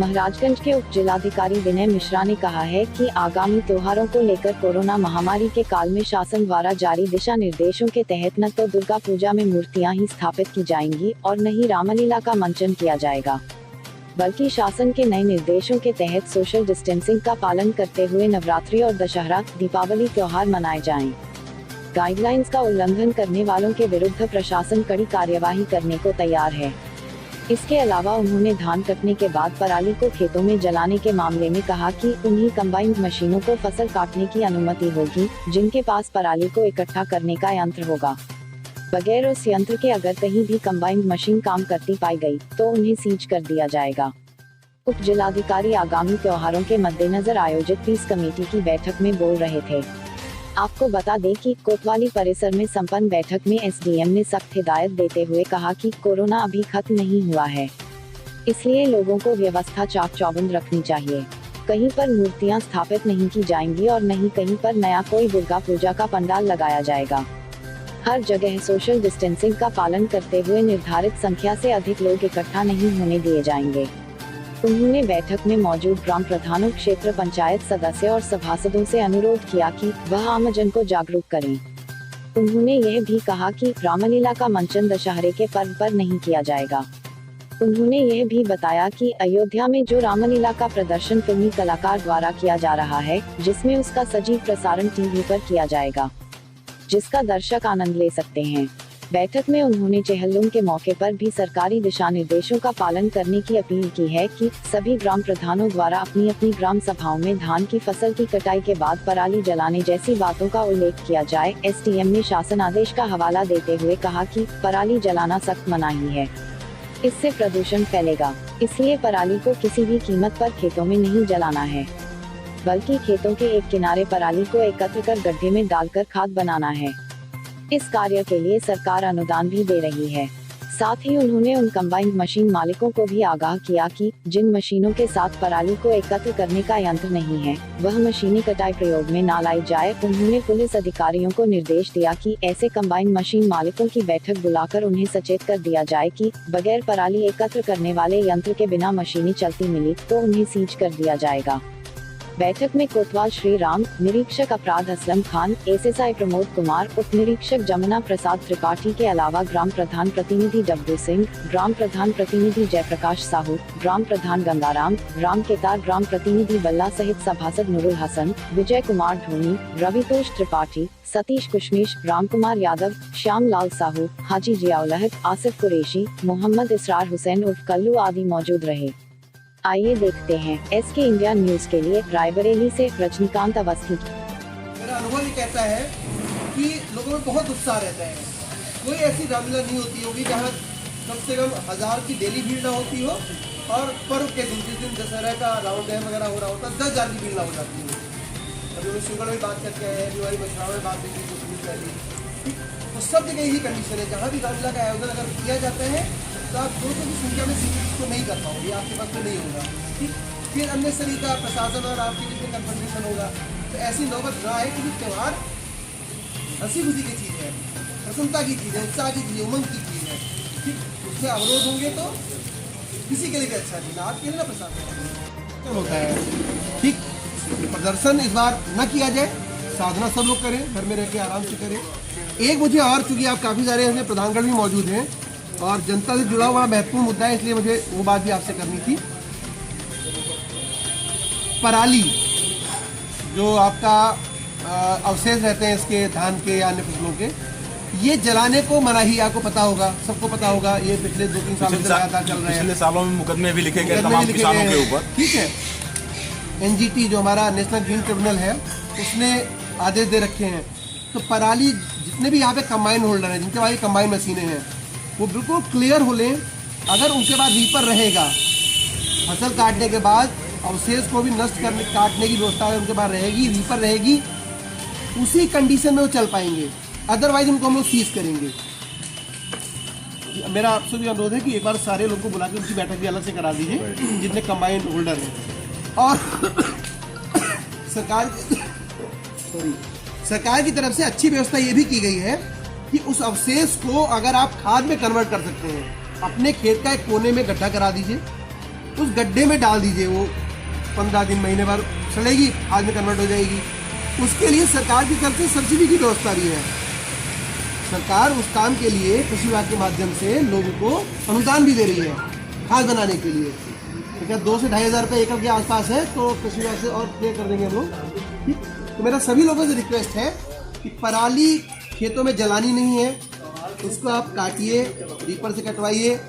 महाराजगंज के उप जिलाधिकारी विनय मिश्रा ने कहा है कि आगामी त्योहारों को लेकर कोरोना महामारी के काल में शासन द्वारा जारी दिशा निर्देशों के तहत न तो दुर्गा पूजा में मूर्तियां ही स्थापित की जाएंगी और न ही रामलीला का मंचन किया जाएगा, बल्कि शासन के नए निर्देशों के तहत सोशल डिस्टेंसिंग का पालन करते हुए नवरात्रि और दशहरा, दीपावली त्योहार मनाए जाएं। गाइडलाइंस का उल्लंघन करने वालों के विरुद्ध प्रशासन कड़ी कार्यवाही करने को तैयार है। इसके अलावा उन्होंने धान कटने के बाद पराली को खेतों में जलाने के मामले में कहा कि उन्हीं कंबाइंड मशीनों को फसल काटने की अनुमति होगी जिनके पास पराली को इकट्ठा करने का यंत्र होगा। बगैर उस यंत्र के अगर कहीं भी कंबाइंड मशीन काम करती पाई गई तो उन्हें सीज कर दिया जाएगा। उप जिलाधिकारी आगामी त्योहारों के मद्देनजर आयोजित पीस कमेटी की बैठक में बोल रहे थे। आपको बता दें कि कोतवाली परिसर में संपन्न बैठक में एसडीएम ने सख्त हिदायत देते हुए कहा कि कोरोना अभी खत्म नहीं हुआ है, इसलिए लोगों को व्यवस्था चाक चौबंद रखनी चाहिए। कहीं पर मूर्तियां स्थापित नहीं की जाएंगी और नहीं कहीं पर नया कोई दुर्गा पूजा का पंडाल लगाया जाएगा। हर जगह सोशल डिस्टेंसिंग का पालन करते हुए निर्धारित संख्या से अधिक लोग इकट्ठा नहीं होने दिए जाएंगे। उन्होंने बैठक में मौजूद ग्राम प्रधानों, क्षेत्र पंचायत सदस्य और सभासदों से अनुरोध किया कि वह आमजन को जागरूक करें। उन्होंने यह भी कहा कि रामलीला का मंचन दशहरे के पर्व पर नहीं किया जाएगा। उन्होंने यह भी बताया कि अयोध्या में जो रामलीला का प्रदर्शन फिल्मी कलाकार द्वारा किया जा रहा है, जिसमें उसका सजीव प्रसारण टीवी पर किया जाएगा, जिसका दर्शक आनंद ले सकते हैं। बैठक में उन्होंने चेहल्लुम के मौके पर भी सरकारी दिशा निर्देशों का पालन करने की अपील की है कि सभी ग्राम प्रधानों द्वारा अपनी अपनी ग्राम सभाओं में धान की फसल की कटाई के बाद पराली जलाने जैसी बातों का उल्लेख किया जाए। एसडीएम ने शासन आदेश का हवाला देते हुए कहा कि पराली जलाना सख्त मनाही है, इससे प्रदूषण फैलेगा, इसलिए पराली को किसी भी कीमत पर खेतों में नहीं जलाना है, बल्कि खेतों के एक किनारे पराली को एकत्र कर गड्ढे में डालकर खाद बनाना है। इस कार्य के लिए सरकार अनुदान भी दे रही है। साथ ही उन्होंने उन कंबाइंड मशीन मालिकों को भी आगाह किया कि जिन मशीनों के साथ पराली को एकत्र करने का यंत्र नहीं है, वह मशीनें कटाई प्रयोग में न लाई जाए। उन्होंने पुलिस अधिकारियों को निर्देश दिया कि ऐसे कंबाइंड मशीन मालिकों की बैठक बुलाकर उन्हें सचेत कर दिया जाए कि बगैर पराली एकत्र करने वाले यंत्र के बिना मशीनें चलती मिली तो उन्हें सीज कर दिया जाएगा। बैठक में कोतवाल श्री राम, निरीक्षक अपराध असलम खान, एसएसआई प्रमोद कुमार, उप निरीक्षक जमुना प्रसाद त्रिपाठी के अलावा ग्राम प्रधान प्रतिनिधि डब्बू सिंह, ग्राम प्रधान प्रतिनिधि जयप्रकाश साहू, ग्राम प्रधान गंगाराम, ग्राम केतार, ग्राम प्रतिनिधि बल्ला सहित सभासद नूरुल हसन, विजय कुमार ढोनी, रवितोष त्रिपाठी, सतीश कुशमीश, राम कुमार यादव, श्याम लाल साहू, हाजी जियाउलहक, आसिफ कुरैशी, मोहम्मद इसरार हुसैन उर्फ कल्लू आदि मौजूद रहे। आइए देखते हैं एसके इंडिया न्यूज के लिए रायबरेली से रजनीकांत अवस्थी। मेरा अनुभव ये कहता है कि लोगों में बहुत उत्साह रहता है। कोई ऐसी रामलीला नहीं होती होगी जहाँ कम से कम 1000 की डेली भीड़ ना होती हो, और पर्व के दिन, जिस दिन दशहरा का रावण दहन वगैरह हो रहा होता है, 10,000 की भीड़ ना हो जाती है। अभी उन्हें शुगर में बात करके आए हैं, दिवाली मछुआरों में बात करके तो सब जगह यही कंडीशन है। जहाँ भी रामलीला का आयोजन अगर किया जाता है तो आप 200 की संख्या में इसको नहीं कर पाओगे, आपके पास में नहीं होगा। ठीक, फिर अन्य सभी का प्रशासन और आपके जितने कन्फर्मेशन होगा, तो ऐसी नौबत ना है। क्योंकि त्यौहार हंसी खुशी की चीज़ है, प्रसन्नता की चीज़ है, उत्साह की चीज़ है, उमंग की चीज़ है। ठीक, उसमें अवरोध होंगे तो किसी के लिए भी अच्छा नहीं, ना आपके लिए ना प्रशासन होता है। ठीक, प्रदर्शन इस बार न किया जाए, साधना सब लोग करें, घर में रह के आराम से करें। एक मुझे और, चूँकि आप काफ़ी सारे ऐसे प्रधानगण भी मौजूद हैं और जनता से जुड़ा हुआ महत्वपूर्ण मुद्दा है, इसलिए मुझे वो बात भी आपसे करनी थी। पराली जो आपका अवशेष रहते हैं इसके, धान के या अन्य फसलों के, ये जलाने को मनाही, आपको पता होगा, सबको पता होगा। ये पिछले 2-3 सालों से लगातार चल रहे हैं। पिछले सालों में मुकदमे भी लिखे गए तमाम किसानों के ऊपर। ठीक है, एनजीटी जो हमारा नेशनल ग्रीन ट्रिब्यूनल है, उसने आदेश दे रखे हैं। तो पराली जितने भी यहाँ पे कंबाइन होल्डर हैं, जिनके पास कंबाइन मशीनें हैं, वो बिल्कुल क्लियर हो लें। अगर उनके पास रीपर रहेगा, फसल काटने के बाद अवशेष को भी नष्ट करने, काटने की व्यवस्था उनके पास रहेगी, रीपर रहेगी, उसी कंडीशन में वो चल पाएंगे। अदरवाइज उनको हम लोग सीज करेंगे। मेरा आपसे भी अनुरोध है कि एक बार सारे लोगों को बुला के उनकी बैठक भी अलग से करा दीजिए, जितने कंबाइन होल्डर हैं। और सरकार की तरफ से अच्छी व्यवस्था ये भी की गई है कि उस अवशेष को अगर आप खाद में कन्वर्ट कर सकते हैं, अपने खेत का एक कोने में गड्ढा करा दीजिए, उस गड्ढे में डाल दीजिए, वो 15 दिन महीने भर सड़ेगी, खाद में कन्वर्ट हो जाएगी। उसके लिए सरकार की तरफ से सब्सिडी की व्यवस्था भी है। सरकार उस काम के लिए कृषि विभाग के माध्यम से लोगों को अनुदान भी दे रही है खाद बनाने के लिए। तो क्या 2 से 2,500 रुपये एकड़ के आसपास है, तो कृषि विभाग से और क्लियर कर देंगे हम लोग। ठीक, तो मेरा सभी लोगों से रिक्वेस्ट है कि पराली खेतों में जलानी नहीं है, उसको आप काटिए, रीपर से कटवाइए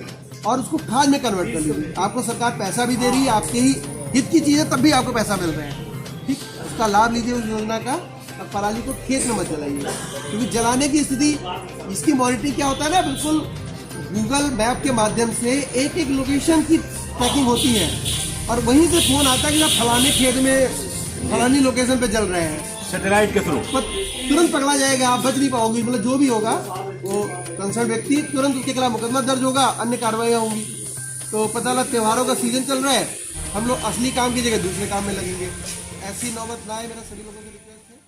और उसको खाद में कन्वर्ट कर लीजिए। आपको सरकार पैसा भी दे रही है, आपके ही हित की चीज़ है, तब भी आपको पैसा मिल रहा है। ठीक, उसका लाभ लीजिए उस योजना का, और पराली को खेत में मत जलाइए, क्योंकि जलाने की स्थिति, इसकी मॉनिटरिंग क्या होता है ना, बिल्कुल गूगल मैप के माध्यम से एक एक लोकेशन की ट्रैकिंग होती है और वहीं से फोन आता है कि आप फलाने खेत में फलानी लोकेशन पे जल रहे हैं, सैटेलाइट के थ्रू तुरंत पकड़ा जाएगा, आप बच नहीं पाओगे। मतलब जो भी होगा वो कंसर्न व्यक्ति तुरंत उसके खिलाफ मुकदमा दर्ज होगा, अन्य कार्रवाइयाँ होंगी। तो पता लगा त्योहारों का सीजन चल रहा है, हम लोग असली काम की जगह दूसरे काम में लगेंगे। ऐसी नौबत ना आए, मेरा सभी लोगों से रिक्वेस्ट है।